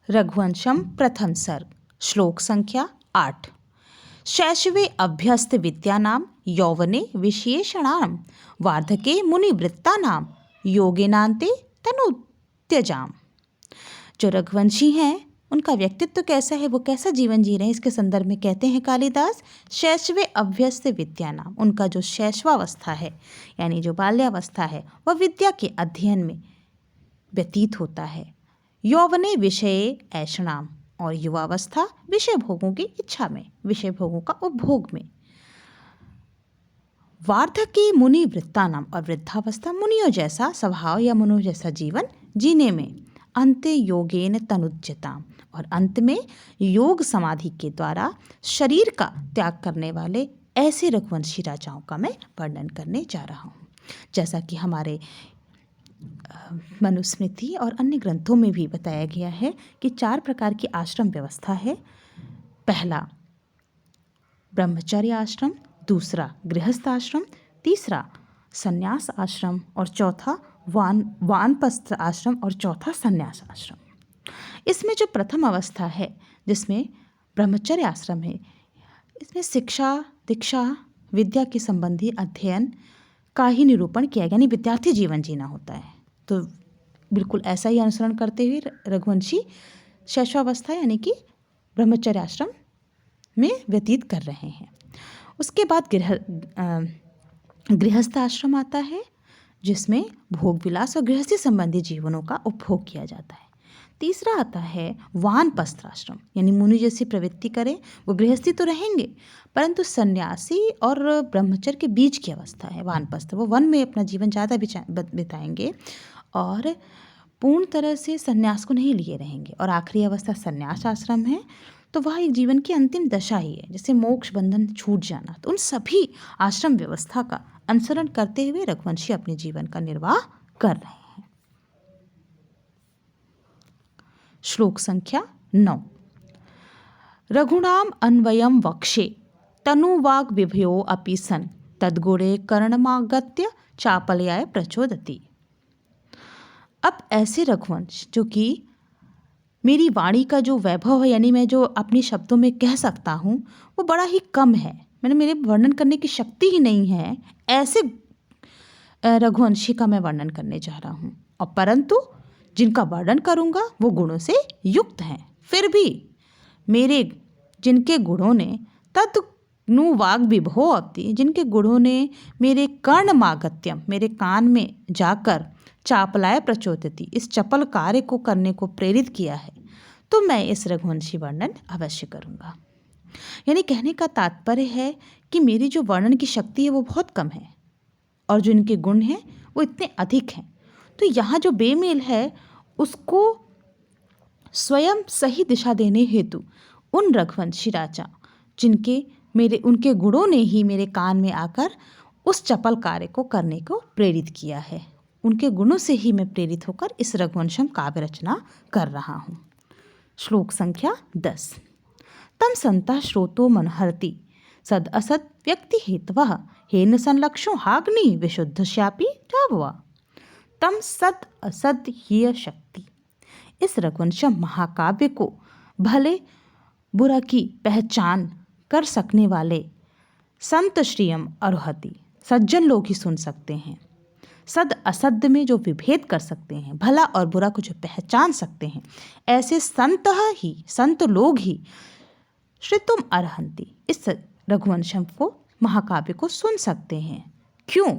रघुवंशम प्रथम सर्ग। श्लोक संख्या 8। शैशवे अभ्यस्त विद्यानां यौवने विशेषणां वार्धके मुनिवृत्तानां योगिनान्ते तनुत्यजाम। जो रघुवंशी हैं उनका व्यक्तित्व कैसा है, वो कैसा जीवन जी रहे हैं, इसके संदर्भ में कहते हैं कालिदास, शैशवे अभ्यस्त विद्यानाम, उनका जो शैशवावस्था है यानी जो बाल्यावस्था है वह विद्या के अध्ययन में व्यतीत होता है। यौवने विषय ऐषणाम, और युवावस्था विषय भोगों की इच्छा में, विषय भोगों का उपभोग में। वार्धके मुनि वृत्तानाम, और वृद्धावस्था मुनियों जैसा स्वभाव या मुनियों जैसा जीवन जीने में। अंते योगेन तनुज्यताम, और अंत में योग समाधि के द्वारा शरीर का त्याग करने वाले ऐसे रघुवंशी राजाओं का मैं वर्णन करने जा रहा हूँ। जैसा कि हमारे मनुस्मृति और अन्य ग्रंथों में भी बताया गया है कि 4 प्रकार की आश्रम व्यवस्था है। पहला ब्रह्मचर्य आश्रम, दूसरा गृहस्थ आश्रम, तीसरा संन्यास आश्रम, और चौथा वानप्रस्थ आश्रम, और चौथा संन्यास आश्रम। इसमें जो प्रथम अवस्था है जिसमें ब्रह्मचर्य आश्रम है, इसमें शिक्षा, दीक्षा, विद्या के संबंधी अध्ययन का ही निरूपण किया गया, यानी विद्यार्थी जीवन जीना होता है। तो बिल्कुल ऐसा ही अनुसरण करते हुए रघुवंशी शैशवावस्था यानी कि ब्रह्मचर्य आश्रम में व्यतीत कर रहे हैं। उसके बाद गृहस्थ आश्रम आता है जिसमें भोग विलास और गृहस्थी संबंधी जीवनों का उपभोग किया जाता है। तीसरा आता है वानप्रस्थ आश्रम, यानी मुनि जैसी प्रवृत्ति करें, वो गृहस्थी तो रहेंगे परंतु सन्यासी और ब्रह्मचर्य के बीच की अवस्था है वानप्रस्थ, वो वन में अपना जीवन ज़्यादा बिताएंगे और पूर्ण तरह से सन्यास को नहीं लिए रहेंगे। और आखिरी अवस्था सन्यास आश्रम है, तो वह एक जीवन की अंतिम दशा ही है, जैसे मोक्ष बंधन छूट जाना। तो उन सभी आश्रम व्यवस्था का अनुसरण करते हुए रघुवंशी अपने जीवन का निर्वाह कर रहे हैं। श्लोक संख्या 9। रघुणाम अन्वयम वक्षे तनुवाग विभयो अपि सन तद्गुणे कर्णमागत्य चापलयाय प्रचोदति। अब ऐसे रघुवंश जो कि मेरी वाणी का जो वैभव है, यानी मैं जो अपने शब्दों में कह सकता हूँ वो बड़ा ही कम है, मैंने मेरे वर्णन करने की शक्ति ही नहीं है, ऐसे रघुवंशी का मैं वर्णन करने जा रहा हूँ। और परंतु जिनका वर्णन करूँगा वो गुणों से युक्त हैं, फिर भी मेरे जिनके गुणों ने तदनुवाग विभो अपि, जिनके गुणों ने मेरे कर्णमागत्यम, मेरे कान में जाकर चापलाय प्रचोदति, इस चपल कार्य को करने को प्रेरित किया है, तो मैं इस रघुवंशी वर्णन अवश्य करूँगा। यानी कहने का तात्पर्य है कि मेरी जो वर्णन की शक्ति है वो बहुत कम है और जो इनके गुण हैं वो इतने अधिक हैं। तो यहाँ जो बेमेल है उसको स्वयं सही दिशा देने हेतु उन रघुवंशी राजा जिनके उनके गुणों ने ही मेरे कान में आकर उस चपल कार्य को करने को प्रेरित किया है, उनके गुणों से ही मैं प्रेरित होकर इस रघुवंशम काव्य रचना कर रहा हूँ। श्लोक संख्या 10। तम संता श्रोतो मनहरति सद असद व्यक्ति हेतवः हेन संलक्षो हाग्नि विशुद्ध श्यापी जाभवा। तम सद असद ही शक्ति, इस रघुवंशम महाकाव्य को भले बुरा की पहचान कर सकने वाले संत श्रियम अरुहति, सज्जन लोग ही सुन सकते हैं। सद असद में जो विभेद कर सकते हैं, भला और बुरा को जो पहचान सकते हैं, ऐसे संत लोग ही श्रुतुम अर्हन्ति, इस रघुवंशम को महाकाव्य को सुन सकते हैं। क्यों?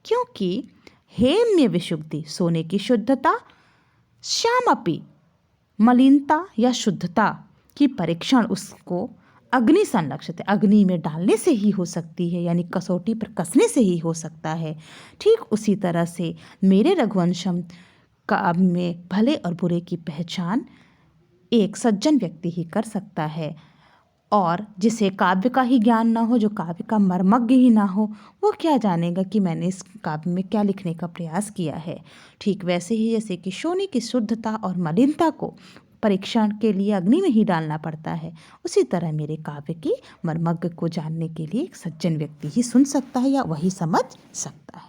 क्योंकि हेम्य विशुद्धि, सोने की शुद्धता, श्यामपि मलिनता या शुद्धता की परीक्षण उसको अग्नि संलक्षित, अग्नि में डालने से ही हो सकती है, यानी कसौटी पर कसने से ही हो सकता है। ठीक उसी तरह से मेरे रघुवंशम काव्य में भले और बुरे की पहचान एक सज्जन व्यक्ति ही कर सकता है, और जिसे काव्य का ही ज्ञान ना हो, जो काव्य का मर्मज्ञ ही ना हो, वो क्या जानेगा कि मैंने इस काव्य में क्या लिखने का प्रयास किया है। ठीक वैसे ही जैसे कि सोने की शुद्धता और मलिनता को परीक्षण के लिए अग्नि में ही डालना पड़ता है, उसी तरह मेरे काव्य की मर्मज्ञ को जानने के लिए एक सज्जन व्यक्ति ही सुन सकता है या वही समझ सकता है।